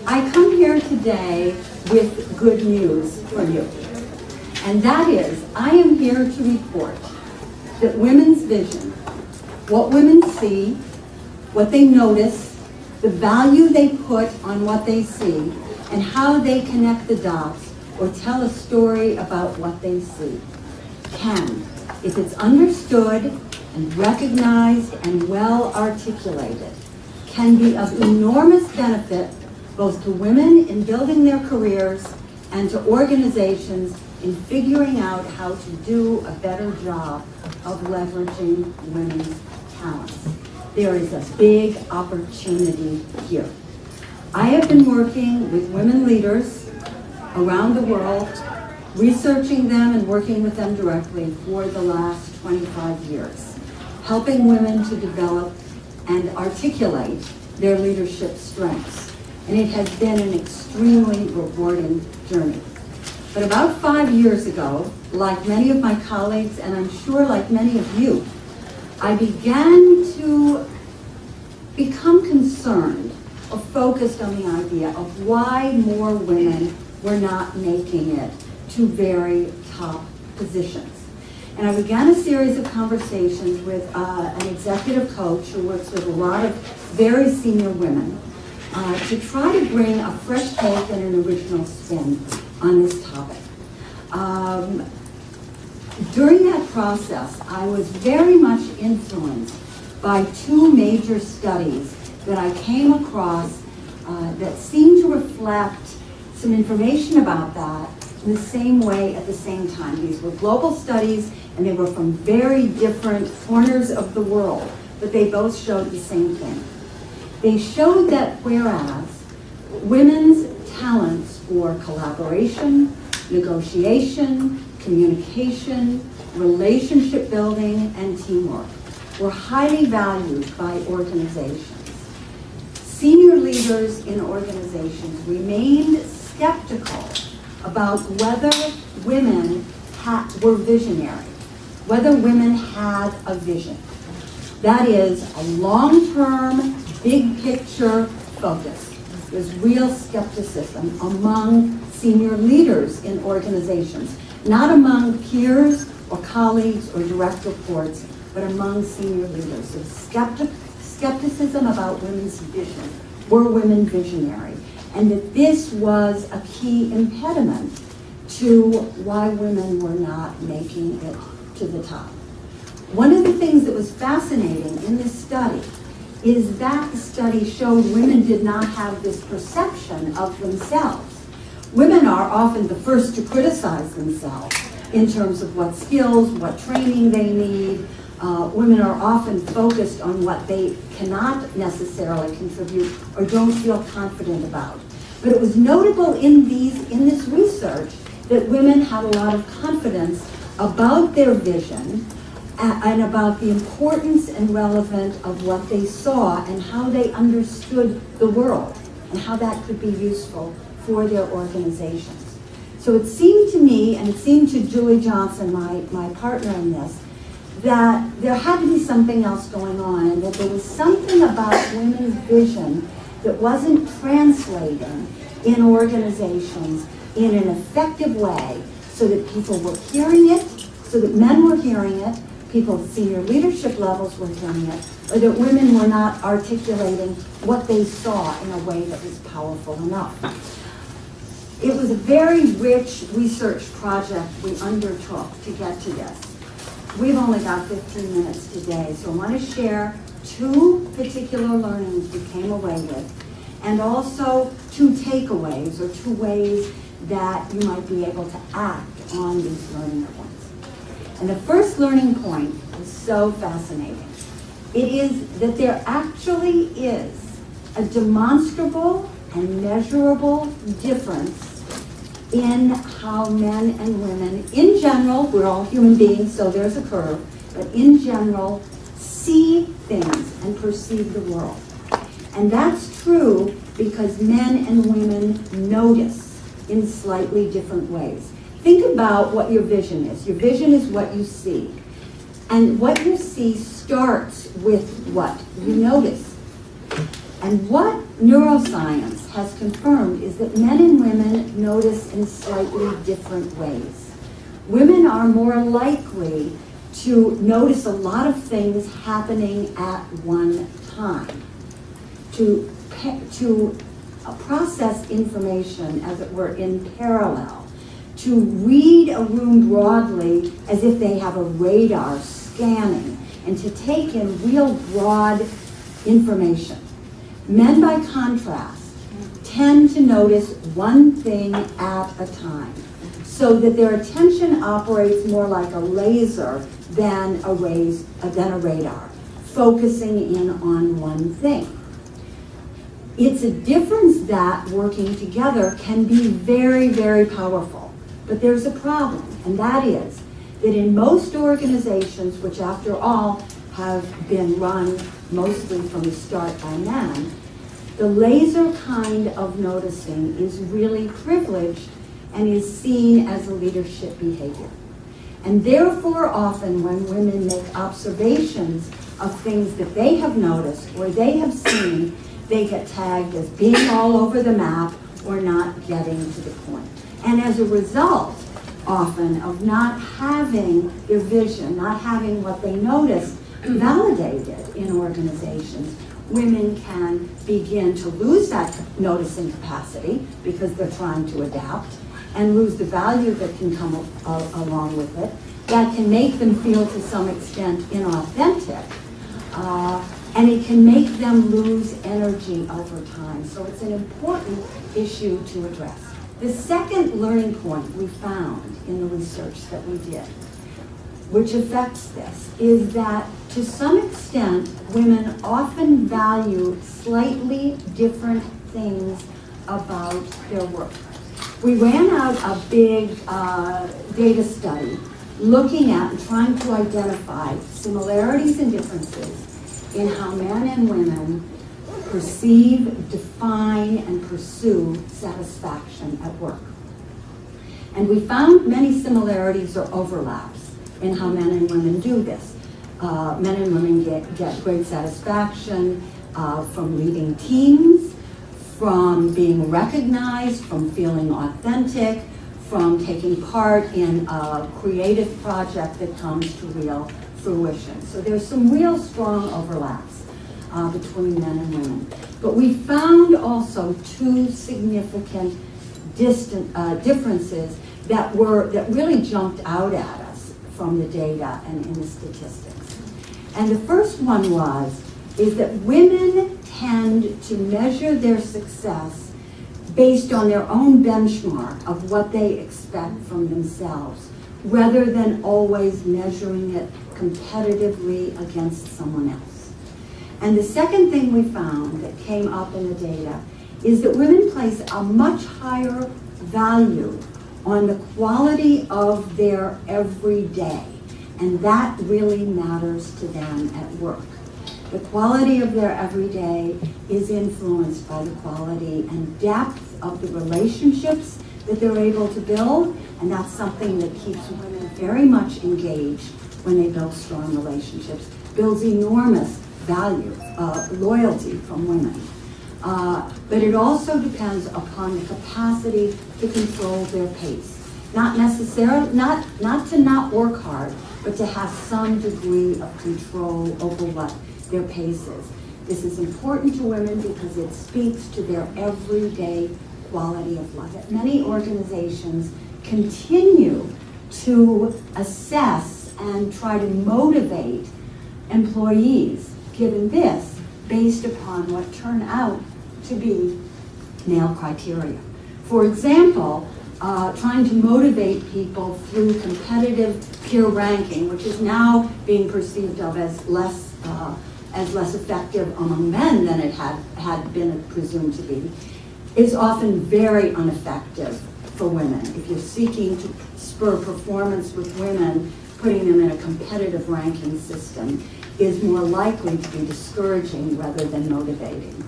I come here today with good news for you. And that is, I am here to report that women's vision, what women see, what they notice, the value they put on what they see, and how they connect the dots or tell a story about what they see, can, if it's understood and recognized and well articulated, can be of enormous benefit both to women in building their careers and to organizations in figuring out how to do a better job of leveraging women's talents. There is a big opportunity here. I have been working with women leaders around the world, researching them and working with them directly for the last 25 years, helping women to develop and articulate their leadership strengths. And it has been an extremely rewarding journey. But about 5 years ago, like many of my colleagues, and I'm sure like many of you, I began to become concerned or focused on the idea of why more women were not making it to very top positions. And I began a series of conversations with an executive coach who works with a lot of very senior women to try to bring a fresh take and an original spin on this topic. During that process, I was very much influenced by two major studies that I came across that seemed to reflect some information about that in the same way at the same time. These were global studies, and they were from very different corners of the world, but they both showed the same thing. They showed that whereas women's talents for collaboration, negotiation, communication, relationship building, and teamwork were highly valued by organizations, senior leaders in organizations remained skeptical about whether women were visionary, whether women had a vision. That is a long-term, big picture focus. There's real skepticism among senior leaders in organizations, not among peers or colleagues or direct reports, but among senior leaders. There's skepticism about women's vision. Were women visionary? And that this was a key impediment to why women were not making it to the top. One of the things that was fascinating in this study is that the study showed women did not have this perception of themselves. Women are often the first to criticize themselves in terms of what skills, what training they need. Women are often focused on what they cannot necessarily contribute or don't feel confident about. But it was notable in this research that women had a lot of confidence about their vision and about the importance and relevance of what they saw and how they understood the world and how that could be useful for their organizations. So it seemed to me, and it seemed to Julie Johnson, my partner in this, that there had to be something else going on, and that there was something about women's vision that wasn't translating in organizations in an effective way so that people were hearing it, so that men were hearing it, people at senior leadership levels were hearing it, or that women were not articulating what they saw in a way that was powerful enough. It was a very rich research project we undertook to get to this. We've only got 15 minutes today, so I want to share two particular learnings we came away with, and also two takeaways or two ways that you might be able to act on these learning points. And the first learning point is so fascinating. It is that there actually is a demonstrable and measurable difference in how men and women, in general, we're all human beings, so there's a curve, but in general, see things and perceive the world. And that's true because men and women notice in slightly different ways. Think about what your vision is. Your vision is what you see. And what you see starts with what you notice. And what neuroscience has confirmed is that men and women notice in slightly different ways. Women are more likely to notice a lot of things happening at one time, to process information, as it were, in parallel, to read a room broadly as if they have a radar scanning, and to take in real broad information. Men, by contrast, tend to notice one thing at a time, so that their attention operates more like a laser than a radar, focusing in on one thing. It's a difference that, working together, can be very, very powerful. But there's a problem, and that is that in most organizations, which after all have been run mostly from the start by men, the laser kind of noticing is really privileged and is seen as a leadership behavior. And therefore, often when women make observations of things that they have noticed or they have seen, they get tagged as being all over the map or not getting to the point. And as a result, often, of not having their vision, not having what they noticed validated in organizations, women can begin to lose that noticing capacity because they're trying to adapt, and lose the value that can come along with it. That can make them feel, to some extent, inauthentic, and it can make them lose energy over time. So it's an important issue to address. The second learning point we found in the research that we did, which affects this, is that to some extent, women often value slightly different things about their work. We ran out a big data study looking at and trying to identify similarities and differences in how men and women perceive, define, and pursue satisfaction at work. And we found many similarities or overlaps in how men and women do this. Men and women get great satisfaction from leading teams, from being recognized, from feeling authentic, from taking part in a creative project that comes to real fruition. So there's some real strong overlaps between men and women. But we found also two significant differences that really jumped out at us from the data and in the statistics. And the first one is that women tend to measure their success based on their own benchmark of what they expect from themselves, rather than always measuring it competitively against someone else. And the second thing we found that came up in the data is that women place a much higher value on the quality of their everyday, and that really matters to them at work. The quality of their everyday is influenced by the quality and depth of the relationships that they're able to build, and that's something that keeps women very much engaged when they build strong relationships, builds enormous value, loyalty from women. But it also depends upon the capacity to control their pace. Not necessarily, not to not work hard, but to have some degree of control over what their pace is. This is important to women because it speaks to their everyday quality of life. Many organizations continue to assess and try to motivate employees, given this, based upon what turn out to be male criteria. For example, trying to motivate people through competitive peer ranking, which is now being perceived of as less effective among men than it had been presumed to be, is often very ineffective for women. If you're seeking to spur performance with women, putting them in a competitive ranking system is more likely to be discouraging rather than motivating.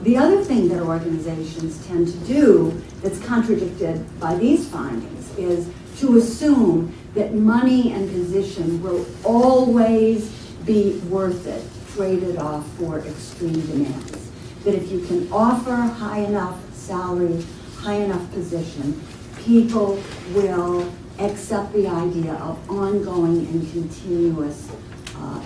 The other thing that organizations tend to do that's contradicted by these findings is to assume that money and position will always be worth it, traded off for extreme demands. that if you can offer high enough salary, high enough position, people will accept the idea of ongoing and continuous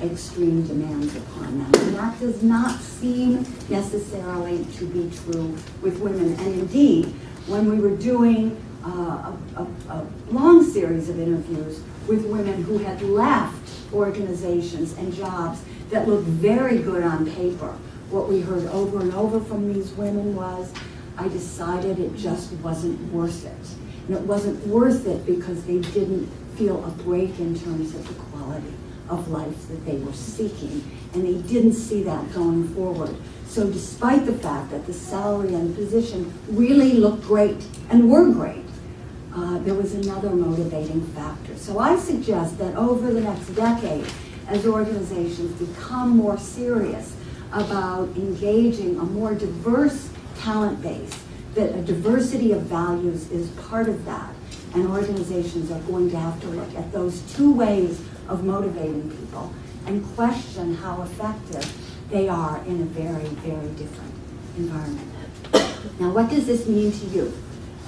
extreme demands upon them. And that does not seem necessarily to be true with women. And indeed, when we were doing a long series of interviews with women who had left organizations and jobs that looked very good on paper, what we heard over and over from these women was, I decided it just wasn't worth it. And it wasn't worth it because they didn't feel a break in terms of the quality of life that they were seeking, and they didn't see that going forward. So despite the fact that the salary and the position really looked great and were great, there was another motivating factor. So I suggest that over the next decade, as organizations become more serious about engaging a more diverse talent base, that a diversity of values is part of that, and organizations are going to have to look at those two ways of motivating people and question how effective they are in a very, very different environment. Now, what does this mean to you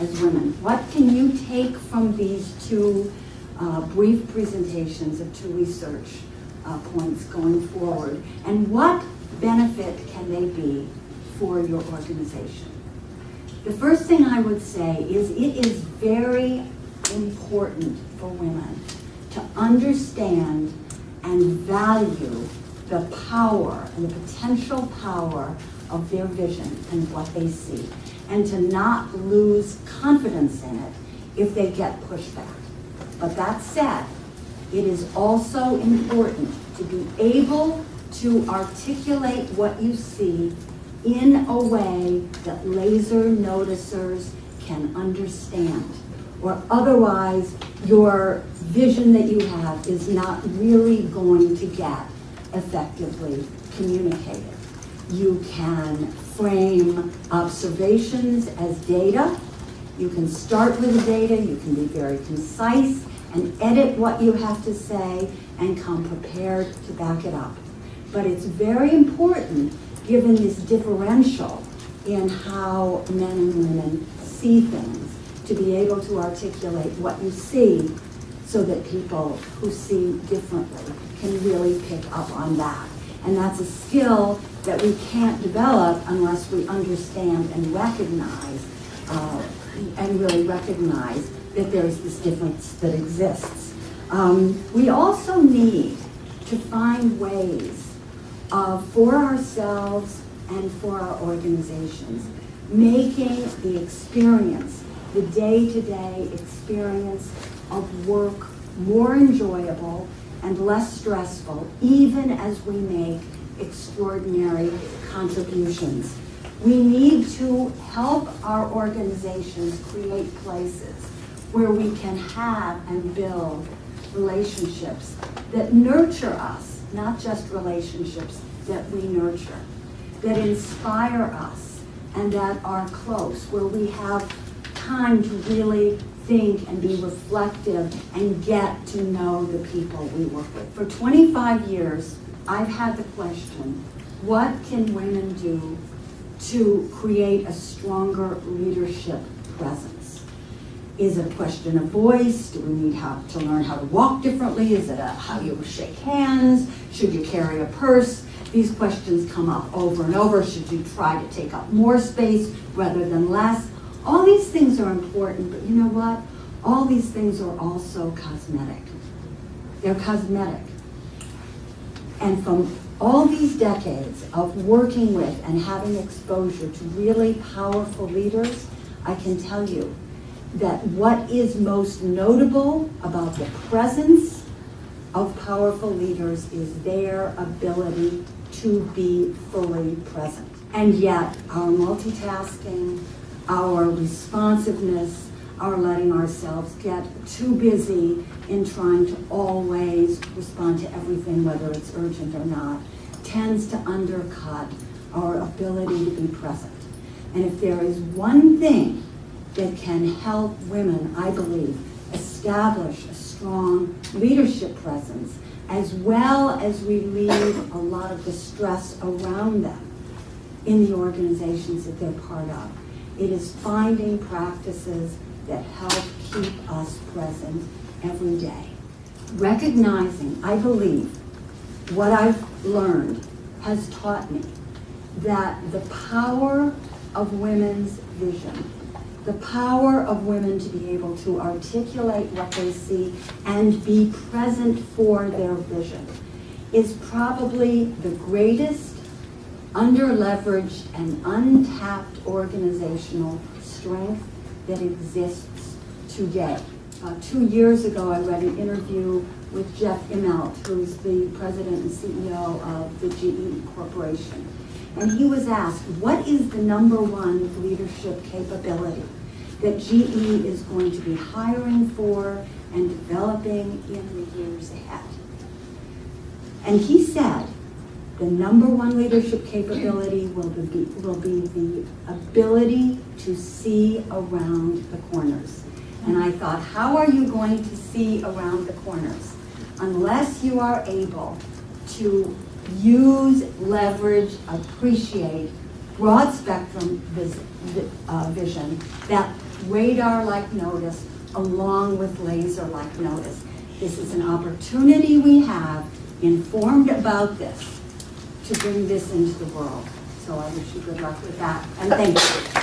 as women? What can you take from these two brief presentations of two research points going forward? And what benefit can they be for your organization? The first thing I would say is it is very important for women to understand and value the power and the potential power of their vision and what they see, and to not lose confidence in it if they get pushback. But that said, it is also important to be able to articulate what you see in a way that laser noticers can understand, or otherwise your vision that you have is not really going to get effectively communicated. You can frame observations as data. You can start with the data, you can be very concise and edit what you have to say and come prepared to back it up. But it's very important, given this differential in how men and women see things, to be able to articulate what you see so that people who see differently can really pick up on that. And that's a skill that we can't develop unless we understand and recognize, really recognize that there's this difference that exists. We also need to find ways for ourselves and for our organizations, making the experience, the day-to-day experience of work more enjoyable and less stressful, even as we make extraordinary contributions. We need to help our organizations create places where we can have and build relationships that nurture us, not just relationships that we nurture, that inspire us and that are close, where we have time to really think and be reflective and get to know the people we work with. For 25 years, I've had the question, what can women do to create a stronger leadership presence? Is it a question of voice? Do we need to learn how to walk differently? Is it how you shake hands? Should you carry a purse? These questions come up over and over. Should you try to take up more space rather than less? All these things are important, but you know what? All these things are also cosmetic. They're cosmetic. And from all these decades of working with and having exposure to really powerful leaders, I can tell you that what is most notable about the presence of powerful leaders is their ability to be fully present. And yet, our multitasking, our responsiveness, our letting ourselves get too busy in trying to always respond to everything, whether it's urgent or not, tends to undercut our ability to be present. And if there is one thing that can help women, I believe, establish a strong leadership presence, as well as relieve a lot of the stress around them, in the organizations that they're part of. It is finding practices that help keep us present every day. Recognizing, I believe, what I've learned has taught me that the power of women's vision, the power of women to be able to articulate what they see and be present for their vision is probably the greatest under-leveraged and untapped organizational strength that exists today. 2 years ago, I read an interview with Jeff Immelt, who's the president and CEO of the GE Corporation. And he was asked, what is the #1 leadership capability that GE is going to be hiring for and developing in the years ahead? And he said, the #1 leadership capability will be the ability to see around the corners. And I thought, how are you going to see around the corners unless you are able to use, leverage, appreciate broad spectrum vision, that radar-like notice along with laser-like notice. This is an opportunity we have, informed about this, to bring this into the world. So I wish you good luck with that, and thank you.